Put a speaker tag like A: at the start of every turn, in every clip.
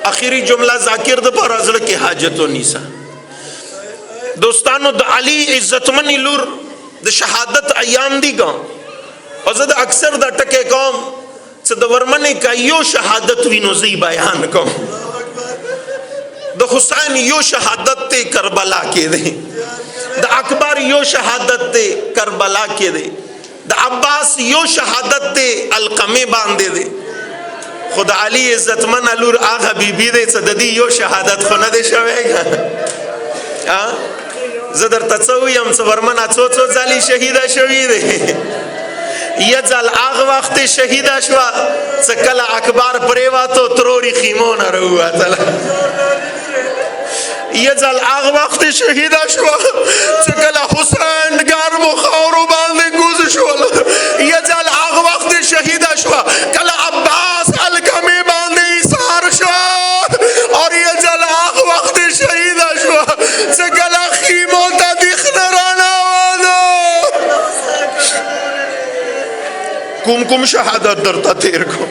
A: आखिरी जुमला जाकिर द पर अजल की हाजत नीसा दोस्तानो द अली इज्जतमन लूर द शहादत अयाम दी गांव और जद अक्सर द टके कौम से द वर्मने का यो शहादत विनो जी बयान कौम द हुसैन यो शहादत ते करबला के दे द अकबर यो शहादत ते करबला के दे द अब्बास यो शहादत ते अलकमे बांधे दे खुद अली इज्जतमन अलूर आगा बीबी दे सददी यो शहादत खुना दे शवेगा जदर तचवी आमचं वर्मन चोचो झाली शहीदा शहीद यजल आग वक्त शहीदा शवा सकला अखबार परेवा तो त्रोड़ी खीमो न रहुआ तला यजल आग वक्त शहीदा शवा सकला हुसैन गार मुखारो बांधे गुज़ शवल यजल आग वक्त शहीदा शवा कला अब्बास अलकमे बांधे इसार शवा और यजल आग वक्त शहीदा शवा सकला खीमो ता दिखना राना वादो कुम कुम शहादत दरता तेर को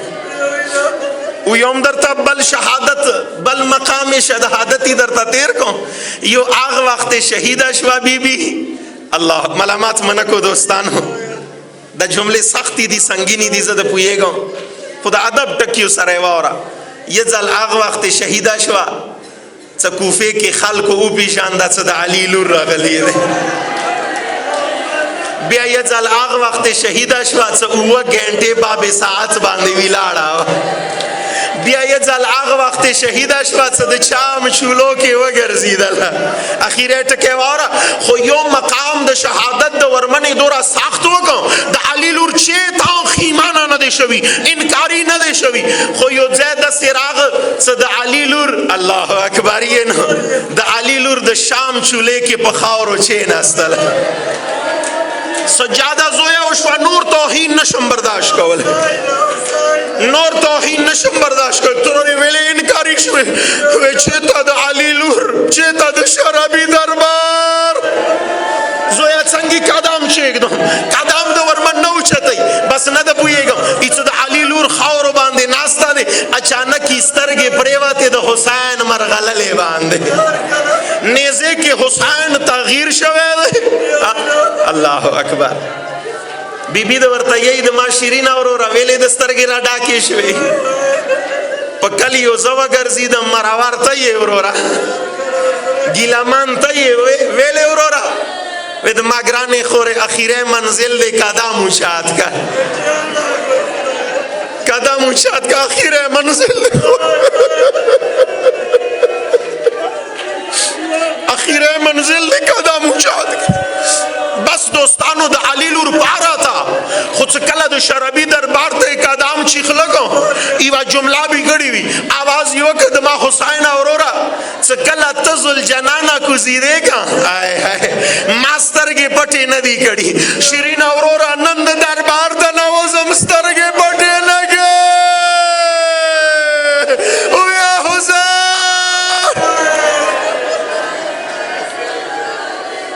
A: उयम दरता बल शहादत बल मकाम शहादती दरता तेर को यो आग वक्त शहीदा शवा बीबी अल्लाह मलामात मनको दोस्तान हो द जुमले सख्ती दी संगीनी दी जद पुएगो खुदा अदब टकियो सरेवा औरा ये जल आग वक्त शहीदा शवा कूफे के खल को ऊपी शानदा सद अली लूर रगली दे बिया ये जल आग वक्त शहीदा शवा उवा घंटे बाबे साथ बांधे विलाड़ा बिया ये जल आग वक्त शहीदा शवा द शाम शूलो के वगर जीदल अखीरे टके वारा खो यो मकाम द शहादत द वर्मने दोरा साख्त वको द अली लूर चेता खीमाना न दे शवी इनकारी न दे शवी खो यो ज़ैद सिराग द अली लूर अल्लाह अकबर ये न द अली लूर द शाम चूले के पखारो चेन अस्तल सज्जादा जोया उशवा नूर तौहीन नशम बर्दाश्त कवल नूर तौहीन नशम बर्दाश्त कर तुरोने वेले इनकारी शवे वे चेता द अली लूर चेता द शराबी दरबार जोया संगी कदम चेक दो कदम दो वर्मन न उछतई बस न द पुएगा इच द अली लूर खावर बांधे नाश्ता दे अचानक इस तरह प्रेवाते द हुसैन मरगलले बांधे नेज़े के हुसैन तगीर शवे अल्लाह अकबर बीबी द वर्ता यही द माशिरीना और रवेले दस्तर के राडा के शवे पकली यो जवा गर्जी द मरावार तये औरोरा गिलामान तये वेले औरोरा वेद मागराने खोरे अखीरे मंजिल दे कदम उशात का अखीरे मंजिल अखीरे मंजिल दे कदम उशात का बस दोस्तानो द अली लूर पारा था खुद से कला दो शराबी दरबार ते कदम चीख लगो इवा जुमला भी गड़ी हुई आवाज यो कदमा हुसैन औरोरा से कला तजुल जनाना कुजीरेगा आए हाय मास्टर के पटे नदी कड़ी शिरीन औरोरा नंद